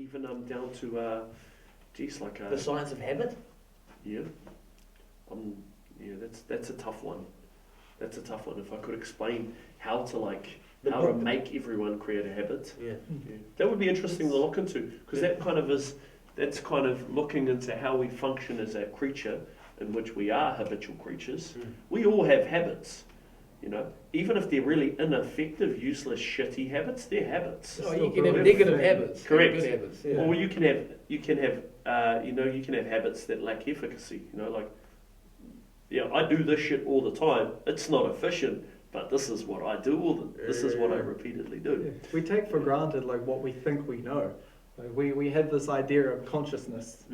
even down to, The science of habit? yeah, yeah, that's a tough one. That's a tough one. If I could explain how to make everyone create a habit, that would be interesting to look into, because that's kind of looking into how we function as a creature, in which we are habitual creatures. We all have habits, even if they're really ineffective, useless, shitty habits, they're habits. No, you can have negative habits. Correct. Good habits. Yeah. Or you can have habits that lack efficacy. I do this shit all the time. It's not efficient, but this is what I do. This is what I repeatedly do. Yeah. We take for granted what we think we know. We have this idea of consciousness,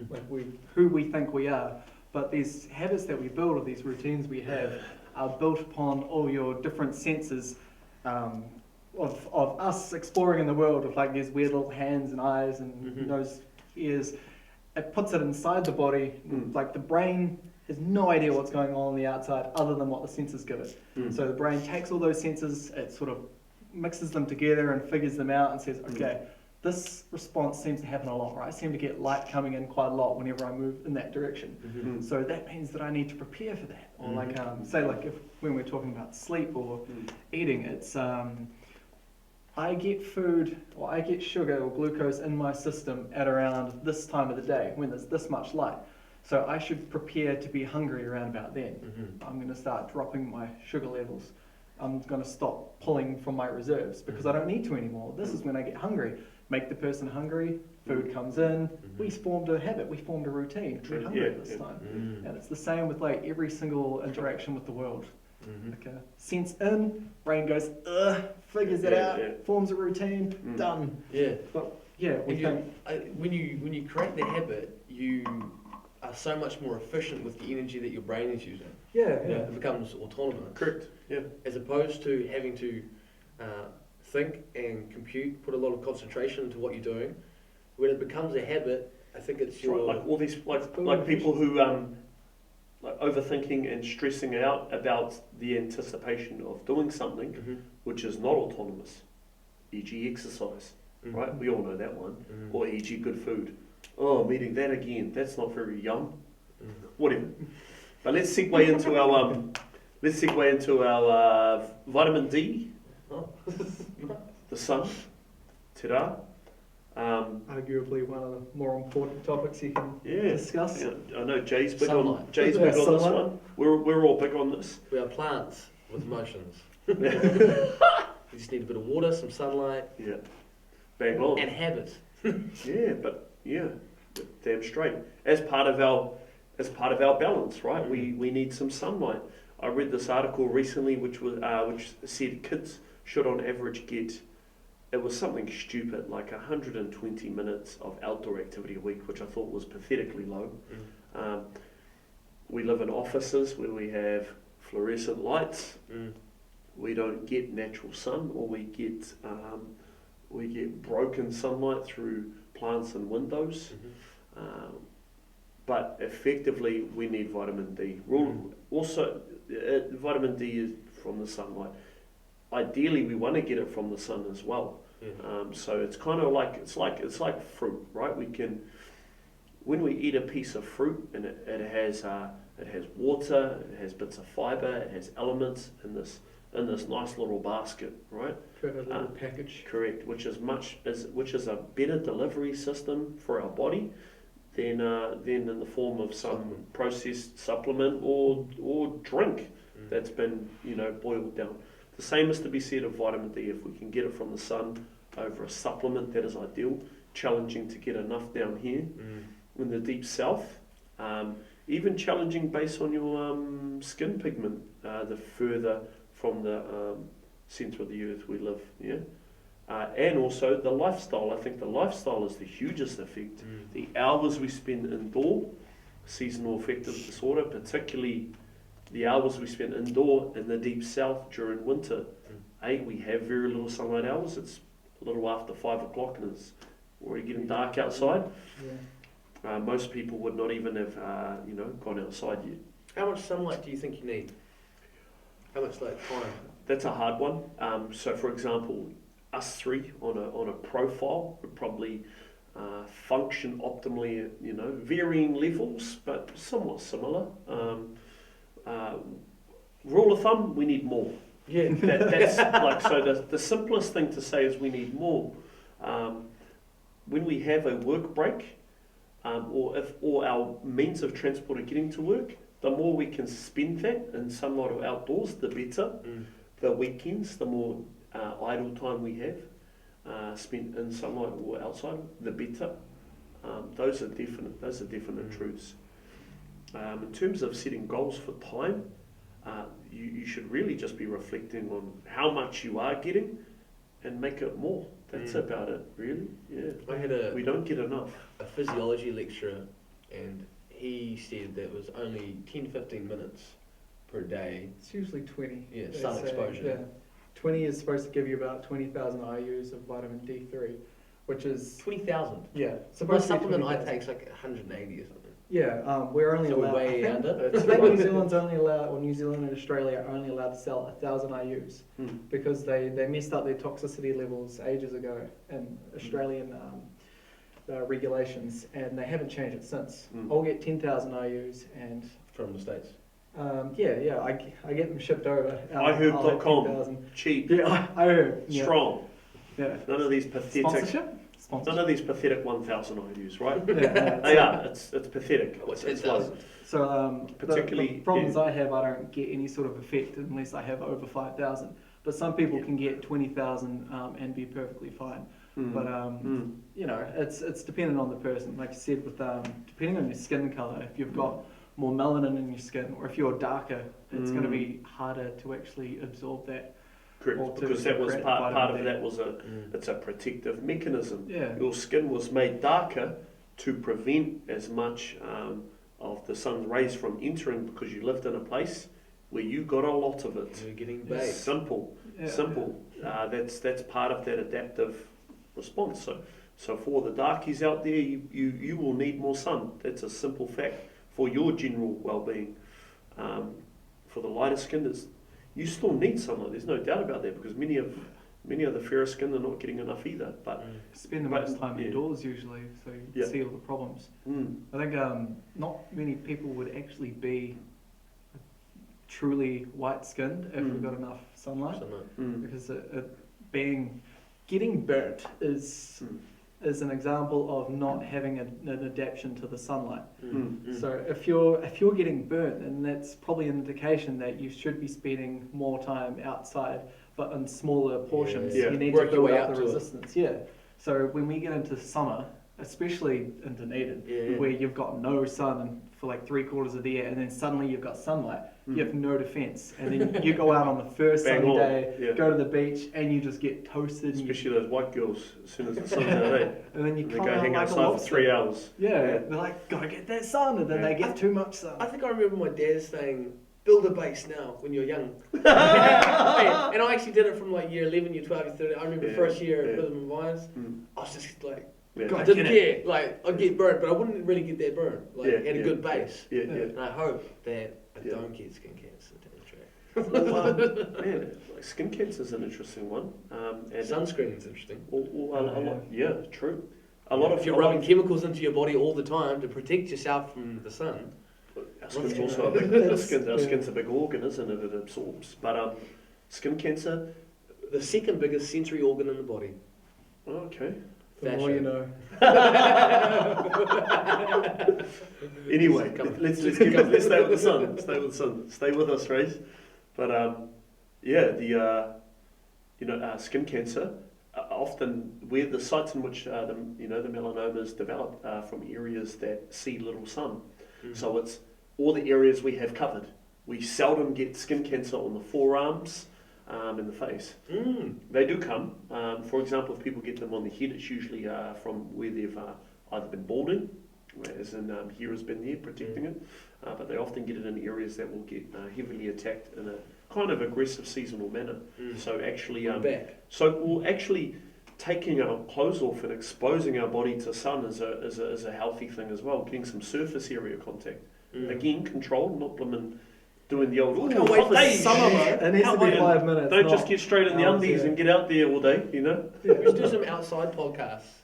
who we think we are. But these habits that we build, or these routines we have, are built upon all your different senses of us exploring in the world, of these weird little hands and eyes and nose, ears. It puts it inside the body. The brain has no idea what's going on the outside other than what the senses give it. So the brain takes all those senses, it sort of mixes them together and figures them out and says, okay, this response seems to happen a lot, right? I seem to get light coming in quite a lot whenever I move in that direction. So that means that I need to prepare for that. Or when we're talking about sleep or eating, it's I get food or I get sugar or glucose in my system at around this time of the day when there's this much light. So I should prepare to be hungry around about then. I'm going to start dropping my sugar levels. I'm going to stop pulling from my reserves because I don't need to anymore. This is when I get hungry. Make the person hungry, food comes in, we formed a habit, we formed a routine to get hungry this time. And it's the same with every single interaction with the world. Sense in, brain goes, figures it out, forms a routine, done. Yeah. But when you create the habit, you are so much more efficient with the energy that your brain is using. It becomes autonomous. Correct. Yeah. As opposed to having to think and compute, put a lot of concentration into what you're doing. When it becomes a habit, I think it's your... Right, all these, people who, overthinking and stressing out about the anticipation of doing something, which is not autonomous, e.g. exercise, right? We all know that one. Or e.g. good food. Oh, I'm eating that again. That's not very yum. Whatever. But let's segue into our vitamin D. The sun. Ta-da. Arguably one of the more important topics you can discuss. Yeah, I know Jay's big Sunlight. on this one. We're all big on this. We are plants with emotions. You just need a bit of water, some sunlight. Yeah. Bang on. And habit. Damn straight. As part of our balance, right? We need some sunlight. I read this article recently which said kids should on average get, it was something stupid, 120 minutes of outdoor activity a week, which I thought was pathetically low. We live in offices where we have fluorescent lights. We don't get natural sun, or we get broken sunlight through plants and windows. But effectively, we need vitamin D. Also, vitamin D is from the sunlight. Ideally, we want to get it from the sun as well. So it's kind of it's like fruit, right? When we eat a piece of fruit and it has water, it has bits of fiber, it has elements in this nice little basket, right? Little package. Correct, which is a better delivery system for our body than in the form of some processed supplement or drink that's been boiled down. The same is to be said of vitamin D. If we can get it from the sun over a supplement, that is ideal. Challenging to get enough down here in the deep south. Even challenging based on your skin pigment, the further from the centre of the earth we live. And also the lifestyle. I think the lifestyle is the hugest effect. The hours we spend indoor, seasonal affective disorder, particularly the hours we spend indoor in the deep south during winter. We have very little sunlight hours. It's a little after 5 o'clock and it's already getting dark outside. Most people would not even have gone outside yet. How much sunlight do you think you need? How much time? That's a hard one. So for example, us three on a profile would probably function optimally at, varying levels, but somewhat similar. Rule of thumb, we need more. Yeah. That's like, so the simplest thing to say is we need more. When we have a work break, or our means of transport are getting to work, the more we can spend that in sunlight or outdoors, the better. The weekends, the more idle time we have spent in sunlight or outside, the better. Those are definite truths. In terms of setting goals for time, you should really just be reflecting on how much you are getting and make it more. That's about it, really. Yeah. We don't get enough. A physiology lecturer, and he said that it was only 10-15 minutes per day. It's usually 20. Yeah, sun exposure. Yeah. 20 is supposed to give you about 20,000 IUs of vitamin D3, which is 20,000. Yeah. My supplement I take is like 180 or something. Yeah, we're only So we're allowed. way under. I think New Zealand's only allowed, or New Zealand and Australia are only allowed to sell 1,000 IUs because they messed up their toxicity levels ages ago in Australian regulations, and they haven't changed it since. I'll get 10,000 IUs and From the States. I get them shipped over. iHerb.com, cheap, Yeah, I heard. strong. Yeah. None of these pathetic. Sponsorship? None of these pathetic 1,000 IUs, right? Yeah, They are. It's pathetic. What's It's 10,000? So Particularly, the problems I have, I don't get any sort of effect unless I have over 5,000. But some people can get 20,000 and be perfectly fine. But it's dependent on the person. Like you said, with depending on your skin color, if you've got more melanin in your skin, or if you're darker, it's going to be harder to actually absorb that. Correct, because that was part of that was it's a protective mechanism. Yeah. Your skin was made darker to prevent as much of the sun's rays from entering, because you lived in a place where you got a lot of it. You're getting baked. Simple. That's part of that adaptive response. So for the darkies out there, you will need more sun. That's a simple fact for your general well-being. For the lighter skin, you still need sunlight. There's no doubt about that, because many of the fairer skin are not getting enough either. But spend the most time indoors usually, so you see all the problems. I think not many people would actually be truly white-skinned if we got enough sunlight. Because getting burnt is an example of not having an adaptation to the sunlight. So if you're getting burnt, then that's probably an indication that you should be spending more time outside, but in smaller portions. You need to build up the resistance. So when we get into summer, especially in Dunedin, where you've got no sun for like 3/4 of the year, and then suddenly you've got sunlight, you have no defense, and then you go out on the first sunny day, go to the beach, and you just get toasted. Especially those white girls, as soon as the sun's out, and then you they go hang outside for 3 hours. They're like, gotta get that sun, and then they get too much sun. I think I remember my dad saying, build a base now when you're young. And I actually did it from like year 11, year 12, year 13. I remember first year at Rhythm and Vines, I was just like, I didn't care. Like, I'd get burnt, but I wouldn't really get that burn. Like, had a good base. And I hope that I don't get skin cancer down the track. Like skin cancer is an interesting one. And sunscreen is interesting. True. If you're rubbing chemicals into your body all the time to protect yourself from the sun. Our skin's also our skin's a big organ, isn't it? It absorbs. But skin cancer, the second biggest sensory organ in the body. Okay. The more you know. Anyway, let's stay with the sun. Stay with the sun. Stay with us, Race. But skin cancer. Often, where the sites in which the melanomas develop from areas that see little sun. So it's all the areas we have covered. We seldom get skin cancer on the forearms. In the face. They do come. For example, if people get them on the head, it's usually from where they've either been balding, as in hair has been there protecting it, but they often get it in areas that will get heavily attacked in a kind of aggressive seasonal manner. So actually, taking our clothes off and exposing our body to sun is a healthy thing as well. Getting some surface area contact. Again, controlled, not blooming doing the old. Can't wait for summer. It needs to be 5 minutes. Don't just get straight in the undies and get out there all day. We should do some outside podcasts.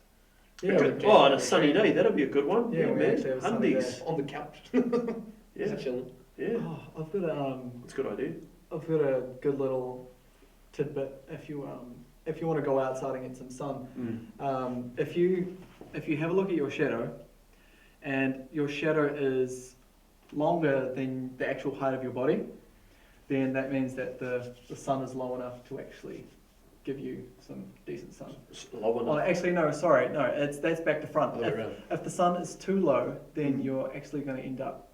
On a sunny day, that'll be a good one. Yeah, we man. actually have a sunny Undies. On the couch. Yeah, Just chilling. yeah. Oh, I've got a That's a good idea. good little tidbit if you want to go outside and get some sun. If you have a look at your shadow, and your shadow is longer than the actual height of your body, then that means that the sun is low enough to actually give you some decent sun. Low enough. Well, actually, no, sorry, no, that's back to front. Other way around. If the sun is too low, then you're actually going to end up,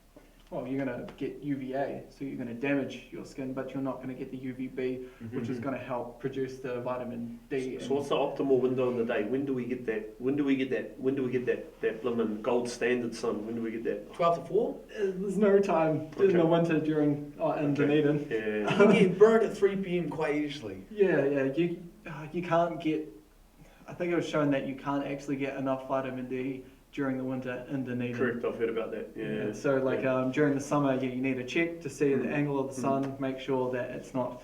you're going to get UVA, so you're going to damage your skin, but you're not going to get the UVB, which is going to help produce the vitamin D. So what's the optimal window in the day? When do we get that? When do we get that blimmin' gold standard sun? When do we get that? 12 to 4? There's no time in the winter during in Dunedin. Yeah. You get burnt at 3 p.m. quite easily. Yeah, you can't get. I think it was shown that you can't actually get enough vitamin D during the winter in Dunedin. Correct, I've heard about that. Yeah. So during the summer, you need to check to see the angle of the sun, make sure that it's not,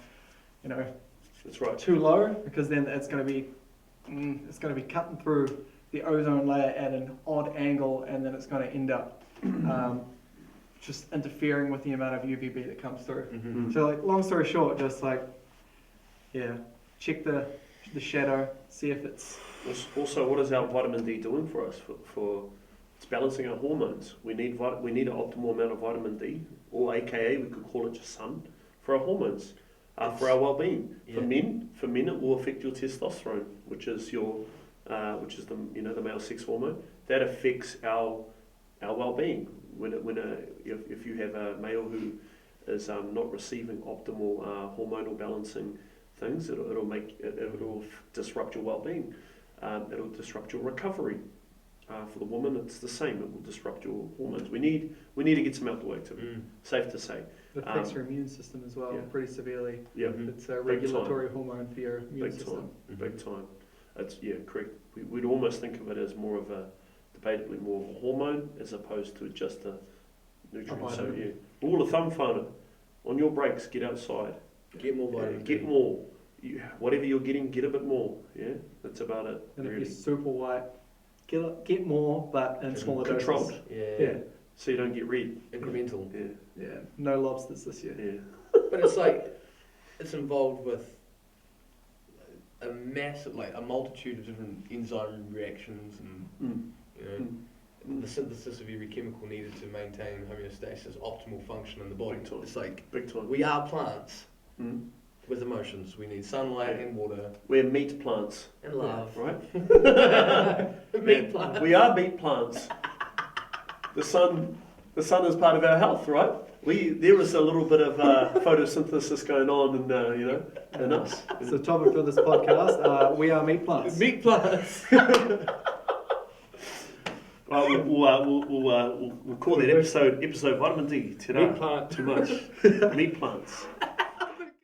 That's right. too low, because then it's going to be cutting through the ozone layer at an odd angle, and then it's going to end up just interfering with the amount of UVB that comes through. So long story short, just check the shadow, see if it's. Also, what is our vitamin D doing for us? For it's balancing our hormones. We need an optimal amount of vitamin D, or AKA we could call it just sun, for our hormones, for our well-being. Yeah. For men, it will affect your testosterone, which is the male sex hormone. That affects our well-being. If you have a male who is not receiving optimal hormonal balancing things, it'll disrupt your well-being. It'll disrupt your recovery. For the woman, it's the same. It will disrupt your hormones. We need to get some outdoor activity. Safe to say. It affects your immune system as well, pretty severely. Yeah, It's a regulatory hormone for your immune system. Big time. It's correct. We'd almost think of it as debatably more of a hormone as opposed to just a nutrient. So rule of thumb, whānau, on your breaks, get outside. Get more vitamin Get more. Whatever you're getting, get a bit more. Yeah, that's about it. And really. if you're super white, get more, but in smaller Controlled. doses. Yeah. So you don't get red. Incremental. Yeah. No lobsters this year. Yeah. But it's involved with a multitude of different enzyme reactions and the synthesis of every chemical needed to maintain homeostasis, optimal function in the body. Big time. It's like Big time. we are plants with emotions. We need sunlight and water We're meat plants. and love. Right? Meat plants. We are meat plants. The sun is part of our health, right? There is a little bit of photosynthesis going on in us. It's the topic for this podcast. We are meat plants. Meat plants. Well, we'll call that episode vitamin D. Ta-da. Meat plant. Too much. Meat plants.